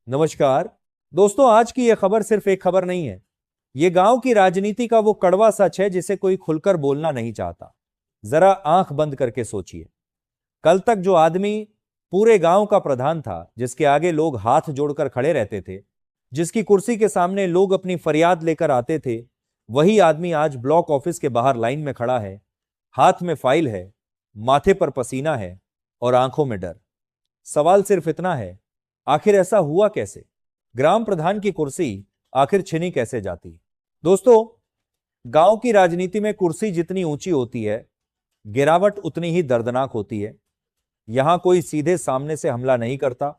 नमस्कार दोस्तों, आज की यह खबर सिर्फ एक खबर नहीं है। यह गांव की राजनीति का वो कड़वा सच है जिसे कोई खुलकर बोलना नहीं चाहता। जरा आंख बंद करके सोचिए। कल तक जो आदमी पूरे गांव का प्रधान था, जिसके आगे लोग हाथ जोड़कर खड़े रहते थे, जिसकी कुर्सी के सामने लोग अपनी फरियाद लेकर आते थे, वही आदमी आज ब्लॉक ऑफिस के बाहर लाइन में खड़ा है। हाथ में फाइल है, माथे पर पसीना है और आंखों में डर। सवाल सिर्फ इतना है, आखिर ऐसा हुआ कैसे? ग्राम प्रधान की कुर्सी आखिर छिनी कैसे जाती? दोस्तों, गांव की राजनीति में कुर्सी जितनी ऊंची होती है, गिरावट उतनी ही दर्दनाक होती है। यहां कोई सीधे सामने से हमला नहीं करता।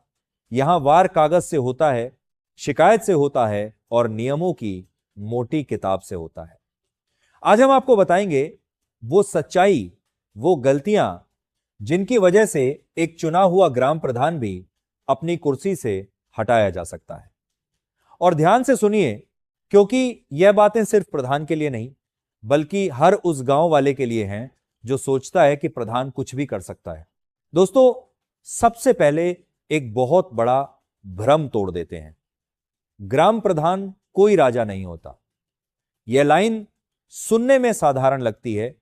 यहां वार कागज से होता है, शिकायत से होता है और नियमों की मोटी किताब से होता है। आज हम आपको बताएंगे वो सच्चाई, वो गलतियां जिनकी वजह से एक चुना हुआ ग्राम प्रधान भी अपनी कुर्सी से हटाया जा सकता है। और ध्यान से सुनिए, क्योंकि यह बातें सिर्फ प्रधान के लिए नहीं, बल्कि हर उस गांव वाले के लिए हैं जो सोचता है कि प्रधान कुछ भी कर सकता है। दोस्तों, सबसे पहले एक बहुत बड़ा भ्रम तोड़ देते हैं। ग्राम प्रधान कोई राजा नहीं होता। यह लाइन सुनने में साधारण लगती है,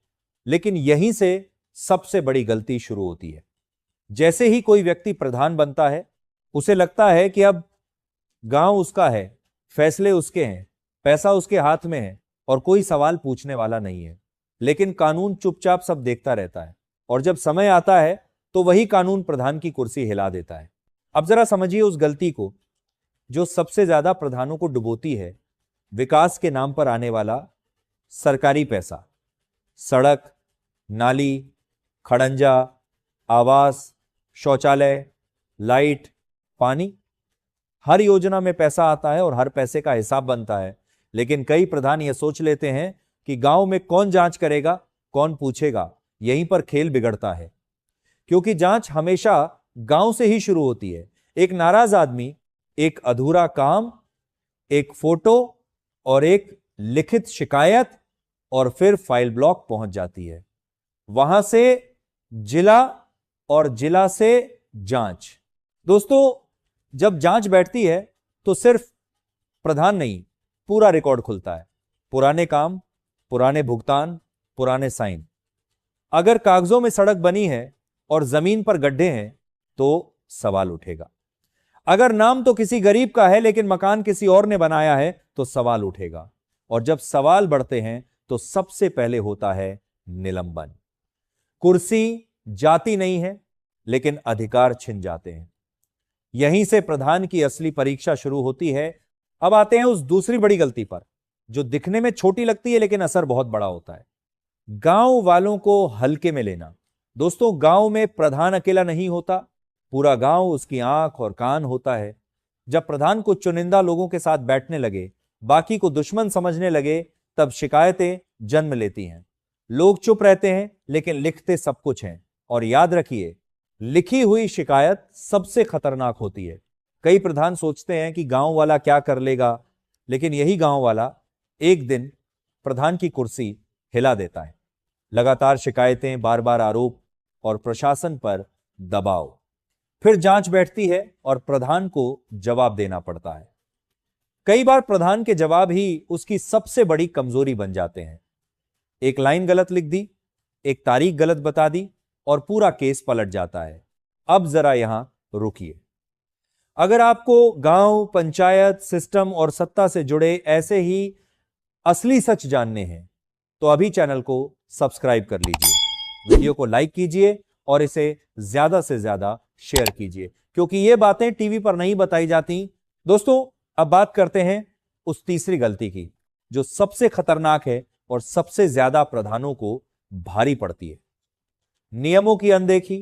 लेकिन यहीं से सबसे बड़ी गलती शुरू होती है। जैसे ही कोई व्यक्ति प्रधान बनता है, उसे लगता है कि अब गांव उसका है, फैसले उसके हैं, पैसा उसके हाथ में है और कोई सवाल पूछने वाला नहीं है। लेकिन कानून चुपचाप सब देखता रहता है और जब समय आता है तो वही कानून प्रधान की कुर्सी हिला देता है। अब जरा समझिए उस गलती को जो सबसे ज्यादा प्रधानों को डुबोती है। विकास के नाम पर आने वाला सरकारी पैसा, सड़क, नाली, खड़ंजा, आवास, शौचालय, लाइट, पानी, हर योजना में पैसा आता है और हर पैसे का हिसाब बनता है। लेकिन कई प्रधान यह सोच लेते हैं कि गांव में कौन जांच करेगा, कौन पूछेगा। यहीं पर खेल बिगड़ता है, क्योंकि जांच हमेशा गांव से ही शुरू होती है। एक नाराज आदमी, एक अधूरा काम, एक फोटो और एक लिखित शिकायत, और फिर फाइल ब्लॉक पहुंच जाती है। वहां से जिला और जिला से जांच। दोस्तों, जब जांच बैठती है तो सिर्फ प्रधान नहीं, पूरा रिकॉर्ड खुलता है। पुराने काम, पुराने भुगतान, पुराने साइन। अगर कागजों में सड़क बनी है और जमीन पर गड्ढे हैं तो सवाल उठेगा। अगर नाम तो किसी गरीब का है लेकिन मकान किसी और ने बनाया है तो सवाल उठेगा। और जब सवाल बढ़ते हैं तो सबसे पहले होता है निलंबन। कुर्सी जाती नहीं है, लेकिन अधिकार छिन जाते हैं। यहीं से प्रधान की असली परीक्षा शुरू होती है। अब आते हैं उस दूसरी बड़ी गलती पर, जो दिखने में छोटी लगती है लेकिन असर बहुत बड़ा होता है। गांव वालों को हल्के में लेना। दोस्तों, गांव में प्रधान अकेला नहीं होता, पूरा गांव उसकी आंख और कान होता है। जब प्रधान को चुनिंदा लोगों के साथ बैठने लगे, बाकी को दुश्मन समझने लगे, तब शिकायतें जन्म लेती हैं। लोग चुप रहते हैं लेकिन लिखते सब कुछ हैं। और याद रखिए, लिखी हुई शिकायत सबसे खतरनाक होती है। कई प्रधान सोचते हैं कि गांव वाला क्या कर लेगा, लेकिन यही गांव वाला एक दिन प्रधान की कुर्सी हिला देता है। लगातार शिकायतें, बार बार आरोप और प्रशासन पर दबाव। फिर जांच बैठती है और प्रधान को जवाब देना पड़ता है। कई बार प्रधान के जवाब ही उसकी सबसे बड़ी कमजोरी बन जाते हैं। एक लाइन गलत लिख दी, एक तारीख गलत बता दी और पूरा केस पलट जाता है। अब जरा यहां रुकिए। अगर आपको गांव, पंचायत, सिस्टम और सत्ता से जुड़े ऐसे ही असली सच जानने हैं तो अभी चैनल को सब्सक्राइब कर लीजिए, वीडियो को लाइक कीजिए और इसे ज्यादा से ज्यादा शेयर कीजिए, क्योंकि ये बातें टीवी पर नहीं बताई जाती। दोस्तों, अब बात करते हैं उस तीसरी गलती की, जो सबसे खतरनाक है और सबसे ज्यादा प्रधानों को भारी पड़ती है। नियमों की अनदेखी।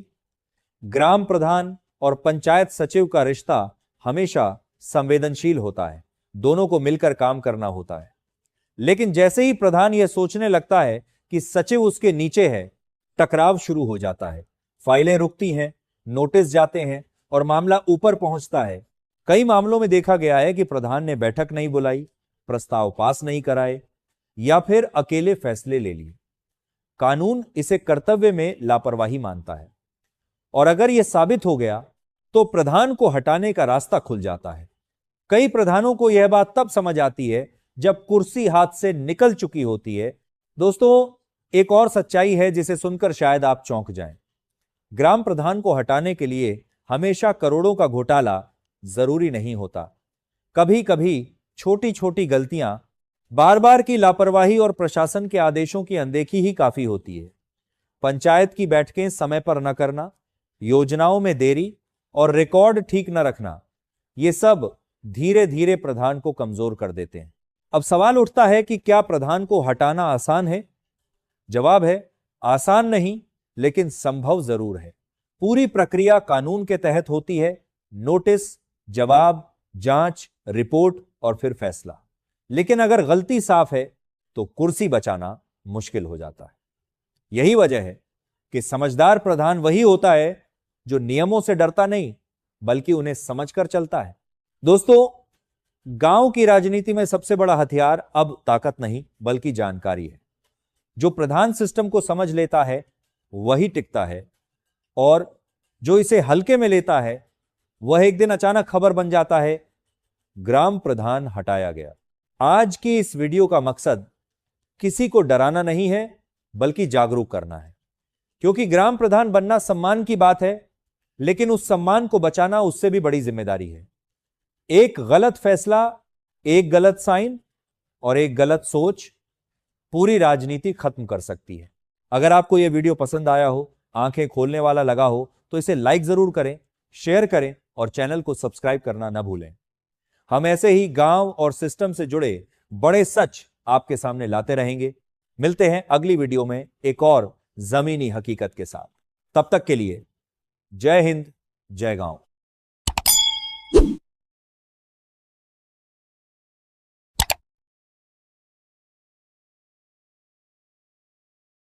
ग्राम प्रधान और पंचायत सचिव का रिश्ता हमेशा संवेदनशील होता है, दोनों को मिलकर काम करना होता है। लेकिन जैसे ही प्रधान यह सोचने लगता है कि सचिव उसके नीचे है, टकराव शुरू हो जाता है। फाइलें रुकती हैं, नोटिस जाते हैं और मामला ऊपर पहुंचता है। कई मामलों में देखा गया है कि प्रधान ने बैठक नहीं बुलाई, प्रस्ताव पास नहीं कराए या फिर अकेले फैसले ले लिए। कानून इसे कर्तव्य में लापरवाही मानता है और अगर यह साबित हो गया तो प्रधान को हटाने का रास्ता खुल जाता है। कई प्रधानों को यह बात तब समझ आती है जब कुर्सी हाथ से निकल चुकी होती है। दोस्तों, एक और सच्चाई है जिसे सुनकर शायद आप चौंक जाएं। ग्राम प्रधान को हटाने के लिए हमेशा करोड़ों का घोटाला जरूरी नहीं होता। कभी कभी छोटी छोटी गलतियां, बार बार की लापरवाही और प्रशासन के आदेशों की अनदेखी ही काफी होती है। पंचायत की बैठकें समय पर न करना, योजनाओं में देरी और रिकॉर्ड ठीक न रखना, ये सब धीरे धीरे प्रधान को कमजोर कर देते हैं। अब सवाल उठता है कि क्या प्रधान को हटाना आसान है? जवाब है, आसान नहीं, लेकिन संभव जरूर है। पूरी प्रक्रिया कानून के तहत होती है। नोटिस, जवाब, जांच, रिपोर्ट और फिर फैसला। लेकिन अगर गलती साफ है तो कुर्सी बचाना मुश्किल हो जाता है। यही वजह है कि समझदार प्रधान वही होता है जो नियमों से डरता नहीं, बल्कि उन्हें समझकर चलता है। दोस्तों, गांव की राजनीति में सबसे बड़ा हथियार अब ताकत नहीं, बल्कि जानकारी है। जो प्रधान सिस्टम को समझ लेता है वही टिकता है, और जो इसे हल्के में लेता है वह एक दिन अचानक खबर बन जाता है, ग्राम प्रधान हटाया गया। आज की इस वीडियो का मकसद किसी को डराना नहीं है, बल्कि जागरूक करना है। क्योंकि ग्राम प्रधान बनना सम्मान की बात है, लेकिन उस सम्मान को बचाना उससे भी बड़ी जिम्मेदारी है। एक गलत फैसला, एक गलत साइन और एक गलत सोच पूरी राजनीति खत्म कर सकती है। अगर आपको यह वीडियो पसंद आया हो, आंखें खोलने वाला लगा हो, तो इसे लाइक जरूर करें, शेयर करें और चैनल को सब्सक्राइब करना न भूलें। हम ऐसे ही गांव और सिस्टम से जुड़े बड़े सच आपके सामने लाते रहेंगे। मिलते हैं अगली वीडियो में एक और जमीनी हकीकत के साथ। तब तक के लिए जय हिंद, जय गांव।